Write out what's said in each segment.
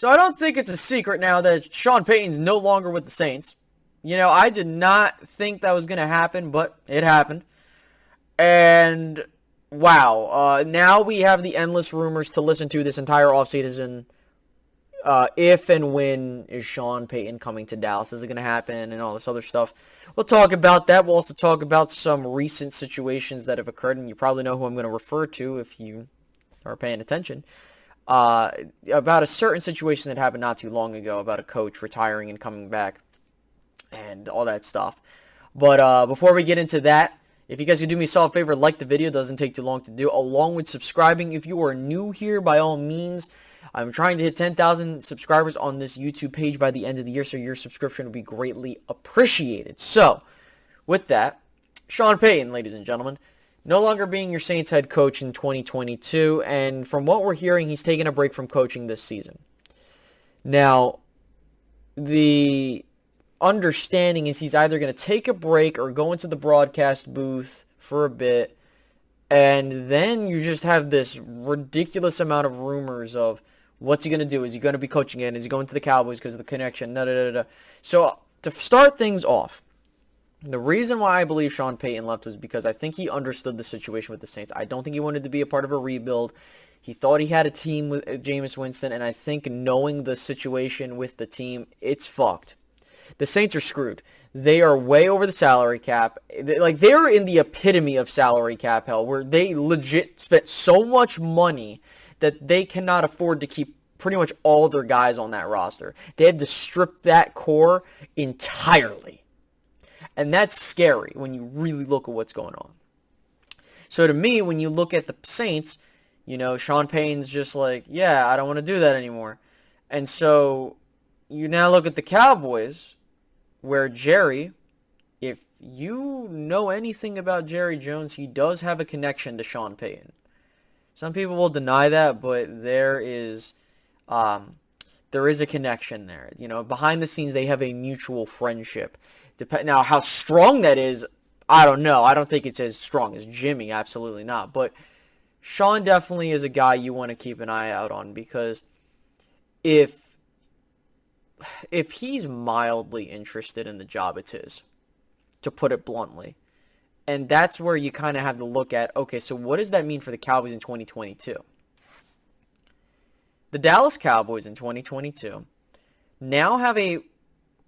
So I don't think it's a secret now that Sean Payton's no longer with the Saints. You know, I did not think that was going to happen, but it happened. And wow, now we have the endless rumors to listen to this entire offseason. If and when is Sean Payton coming to Dallas? Is it going to happen and all this other stuff? We'll talk about that. We'll also talk about some recent situations that have occurred, and you probably know who I'm going to refer to if you are paying attention. About a certain situation that happened not too long ago about a coach retiring and coming back and all that stuff. But before we get into that, if you guys could do me a solid favor, like the video, it doesn't take too long to do, along with subscribing. If you are new here, by all means, I'm trying to hit 10,000 subscribers on this YouTube page by the end of the year, so your subscription will be greatly appreciated. So, with that, Sean Payton, ladies and gentlemen, no longer being your Saints head coach in 2022, and from what we're hearing, he's taking a break from coaching this season. Now, the understanding is he's either going to take a break or go into the broadcast booth for a bit, and then you just have this ridiculous amount of rumors of what's he going to do? Is he going to be coaching again? Is he going to the Cowboys because of the connection? So, to start things off, the reason why I believe Sean Payton left was because I think he understood the situation with the Saints. I don't think he wanted to be a part of a rebuild. He thought he had a team with Jameis Winston, and I think knowing the situation with the team, it's fucked. The Saints are screwed. They are way over the salary cap. They're in the epitome of salary cap hell, where they legit spent so much money that they cannot afford to keep pretty much all their guys on that roster. They had to strip that core entirely. And that's scary when you really look at what's going on. So to me, when you look at the Saints, you know, Sean Payton's just like, yeah, I don't want to do that anymore. And so you now look at the Cowboys, where Jerry, if you know anything about Jerry Jones, he does have a connection to Sean Payton. Some people will deny that, but there is a connection there. You know, behind the scenes, they have a mutual friendship. Now, how strong that is, I don't know. I don't think it's as strong as Jimmy. Absolutely not. But Sean definitely is a guy you want to keep an eye out on, because if he's mildly interested in the job, it's his, to put it bluntly. And that's where you kind of have to look at, okay, so what does that mean for the Cowboys in 2022? The Dallas Cowboys in 2022 now have a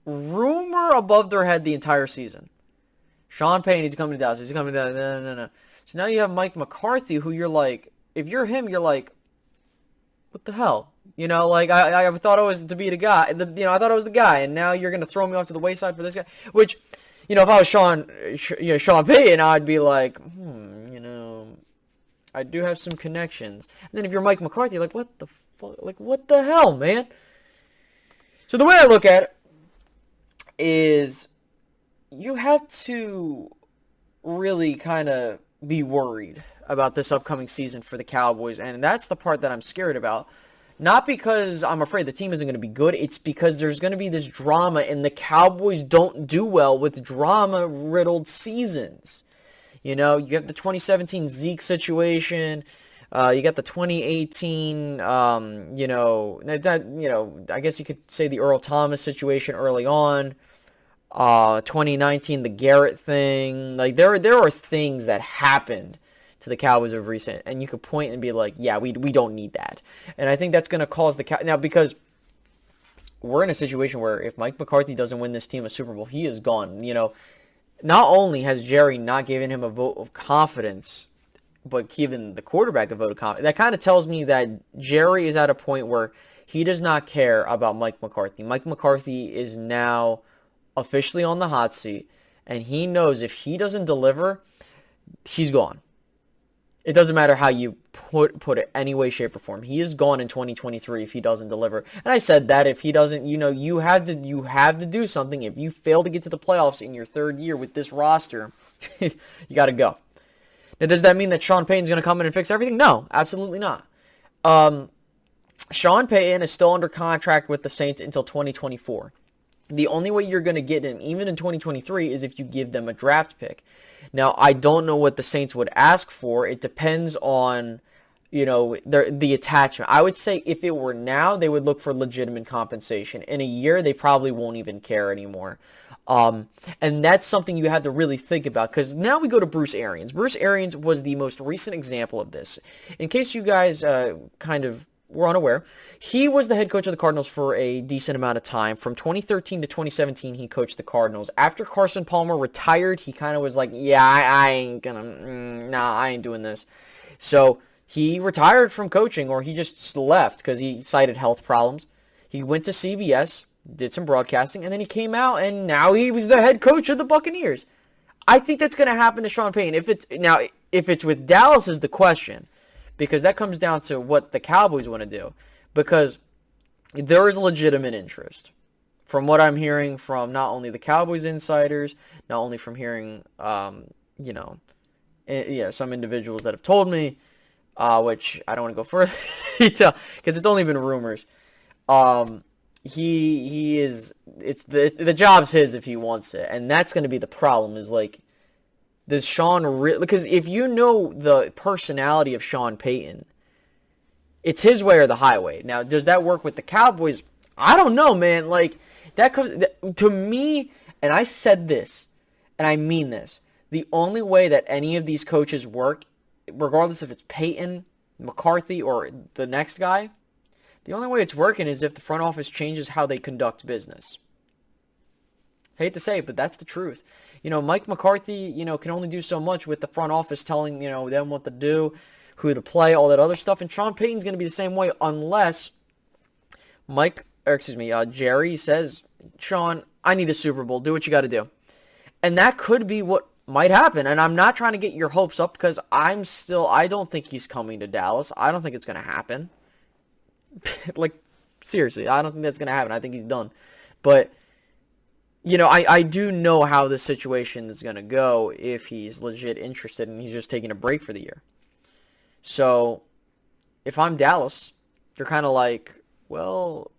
rumor above their head the entire season. Sean Payton, he's coming to Dallas. He's coming to Dallas. No. So now you have Mike McCarthy, who you're like, if you're him, you're like, what the hell? You know, like, I thought I was to be the guy. I thought I was the guy, and now you're going to throw me off to the wayside for this guy? Which, you know, if I was Sean Payton, I'd be like, you know, I do have some connections. And then if you're Mike McCarthy, you're like, what the fuck? Like, what the hell, man? So the way I look at it is you have to really kind of be worried about this upcoming season for the Cowboys, and that's the part that I'm scared about. Not because I'm afraid the team isn't going to be good, it's because there's going to be this drama, and the Cowboys don't do well with drama-riddled seasons. You know, you have the 2017 Zeke situation, you got the 2018, I guess you could say the Earl Thomas situation early on. 2019, the Garrett thing. Like, there are things that happened to the Cowboys of recent, and you could point and be like, yeah, we don't need that. And I think that's going to cause now, because we're in a situation where if Mike McCarthy doesn't win this team a Super Bowl, he is gone. You know, not only has Jerry not given him a vote of confidence, but given the quarterback a vote of confidence, that kind of tells me that Jerry is at a point where he does not care about Mike McCarthy. Mike McCarthy is now officially on the hot seat, and he knows if he doesn't deliver, he's gone. It doesn't matter how you put it, any way, shape, or form. He is gone in 2023 if he doesn't deliver. And I said that if he doesn't, you have to do something. If you fail to get to the playoffs in your third year with this roster, you got to go. Now, does that mean that Sean Payton's going to come in and fix everything? No, absolutely not. Sean Payton is still under contract with the Saints until 2024. The only way you're going to get him, even in 2023, is if you give them a draft pick. Now, I don't know what the Saints would ask for. It depends on, the attachment. I would say if it were now, they would look for legitimate compensation. In a year, they probably won't even care anymore. And that's something you have to really think about, because now we go to Bruce Arians. Bruce Arians was the most recent example of this. In case you guys kind of were unaware, he was the head coach of the Cardinals for a decent amount of time. From 2013 to 2017, he coached the Cardinals. After Carson Palmer retired, he kind of was like, yeah, I ain't gonna, nah, I ain't doing this. So he retired from coaching, or he just left because he cited health problems. He went to CBS, did some broadcasting, and then he came out, and now he was the head coach of the Buccaneers. I think that's going to happen to Sean Payton. If it's with Dallas is the question, because that comes down to what the Cowboys want to do, because there is legitimate interest. From what I'm hearing from not only the Cowboys insiders, not only from hearing, some individuals that have told me, which I don't want to go further detail, because it's only been rumors. He is, it's the job's his if he wants it, and that's going to be the problem, is like, does Sean really, because if you know the personality of Sean Payton, it's his way or the highway. Now, does that work with the Cowboys? I don't know, man. Like, that comes to me, and I said this, and I mean this, the only way that any of these coaches work, regardless if it's Payton, McCarthy, or the next guy, the only way it's working is if the front office changes how they conduct business. Hate to say it, but that's the truth. Mike McCarthy, can only do so much with the front office telling, them what to do, who to play, all that other stuff. And Sean Payton's going to be the same way unless Jerry says, Sean, I need a Super Bowl. Do what you got to do. And that could be what might happen. And I'm not trying to get your hopes up, because I don't think he's coming to Dallas. I don't think it's going to happen. Like, seriously, I don't think that's going to happen. I think he's done. But, I do know how this situation is going to go if he's legit interested and he's just taking a break for the year. So, if I'm Dallas, you're kind of like, well,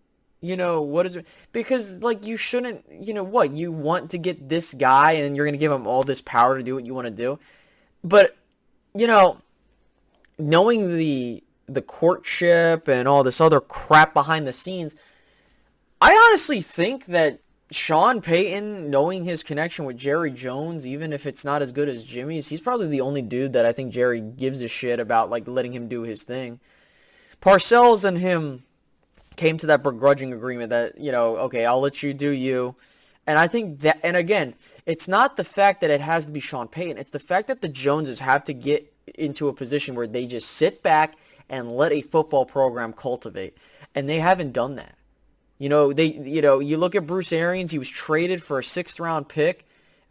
what is it? Because, like, you shouldn't, you want to get this guy and you're going to give him all this power to do what you want to do. But, knowing the courtship and all this other crap behind the scenes, I honestly think that Sean Payton, knowing his connection with Jerry Jones, even if it's not as good as Jimmy's, he's probably the only dude that I think Jerry gives a shit about, like, letting him do his thing. Parcells and him came to that begrudging agreement that, okay, I'll let you do you. And I think that, and again, it's not the fact that it has to be Sean Payton. It's the fact that the Joneses have to get into a position where they just sit back and let a football program cultivate. And they haven't done that. You look at Bruce Arians, he was traded for a 6th round pick.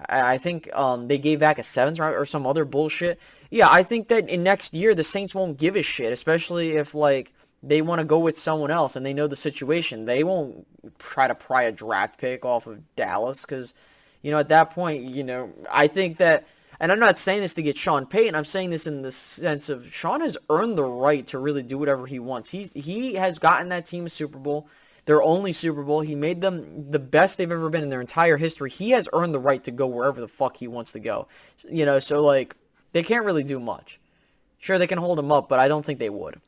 I think they gave back a 7th round or some other bullshit. Yeah, I think that in next year the Saints won't give a shit, especially if, like, they want to go with someone else and they know the situation. They won't try to pry a draft pick off of Dallas because, at that point, I think that, and I'm not saying this to get Sean Payton, I'm saying this in the sense of Sean has earned the right to really do whatever he wants. He has gotten that team a Super Bowl, their only Super Bowl. He made them the best they've ever been in their entire history. He has earned the right to go wherever the fuck he wants to go. So, like, they can't really do much. Sure, they can hold him up, but I don't think they would.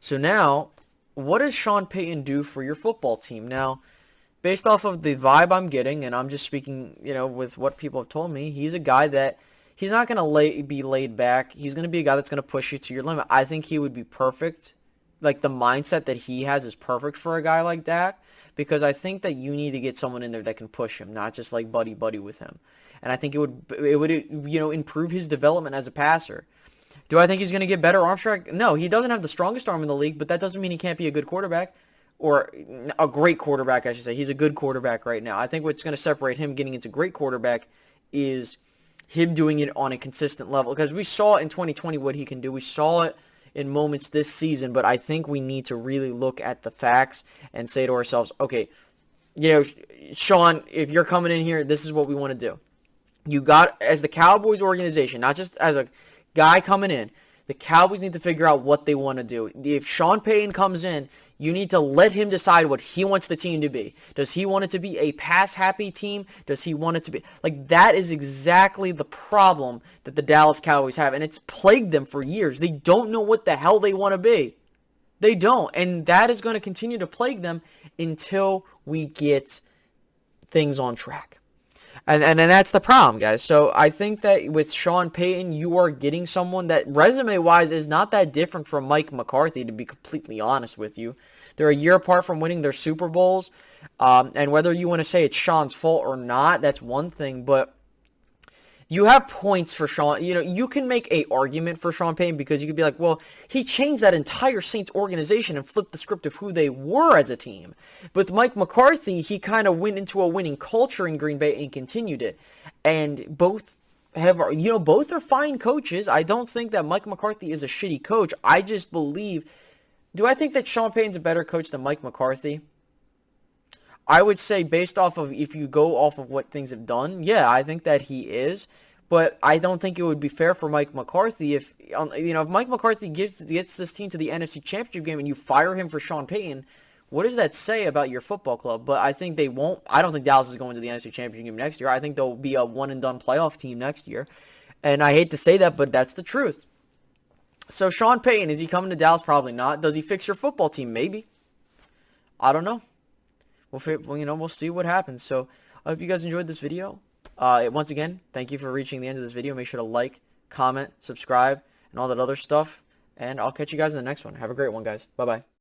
So now, what does Sean Payton do for your football team? Now, based off of the vibe I'm getting, and I'm just speaking, with what people have told me, he's a guy that he's not going to be laid back. He's going to be a guy that's going to push you to your limit. I think he would be perfect. Like, the mindset that he has is perfect for a guy like Dak, because I think that you need to get someone in there that can push him, not just like buddy with him. And I think it would improve his development as a passer. Do I think he's going to get better arm strength? No, he doesn't have the strongest arm in the league, but that doesn't mean he can't be a good quarterback. Or a great quarterback, I should say. He's a good quarterback right now. I think what's going to separate him getting into great quarterback is him doing it on a consistent level. Because we saw in 2020 what he can do. We saw it in moments this season, but I think we need to really look at the facts and say to ourselves, okay, Sean, if you're coming in here, this is what we want to do. You got, as the Cowboys organization, not just as a guy coming in, the Cowboys need to figure out what they want to do. If Sean Payton comes in, You need to let him decide what he wants the team to be. Does he want it to be a pass-happy team? Does he want it to be... Like, that is exactly the problem that the Dallas Cowboys have, and it's plagued them for years. They don't know what the hell they want to be. They don't, and that is going to continue to plague them until we get things on track. And that's the problem, guys. So I think that with Sean Payton, you are getting someone that resume-wise is not that different from Mike McCarthy, to be completely honest with you. They're a year apart from winning their Super Bowls. And whether you want to say it's Sean's fault or not, that's one thing. But you have points for Sean. You know, you can make a argument for Sean Payton because you could be like, well, he changed that entire Saints organization and flipped the script of who they were as a team. But with Mike McCarthy, he kind of went into a winning culture in Green Bay and continued it. And both have, you know, both are fine coaches. I don't think that Mike McCarthy is a shitty coach. I just believe, do I think that Sean Payton's a better coach than Mike McCarthy? I would say based off of, if you go off of what things have done, yeah, I think that he is. But I don't think it would be fair for Mike McCarthy if, you know, if Mike McCarthy gets this team to the NFC Championship game and you fire him for Sean Payton, what does that say about your football club? But I think they won't. I don't think Dallas is going to the NFC Championship game next year. I think they'll be a one-and-done playoff team next year. And I hate to say that, but that's the truth. So Sean Payton, is he coming to Dallas? Probably not. Does he fix your football team? Maybe. I don't know. We'll see what happens. So I hope you guys enjoyed this video. Once again, thank you for reaching the end of this video. Make sure to like, comment, subscribe, and all that other stuff. And I'll catch you guys in the next one. Have a great one, guys. Bye-bye.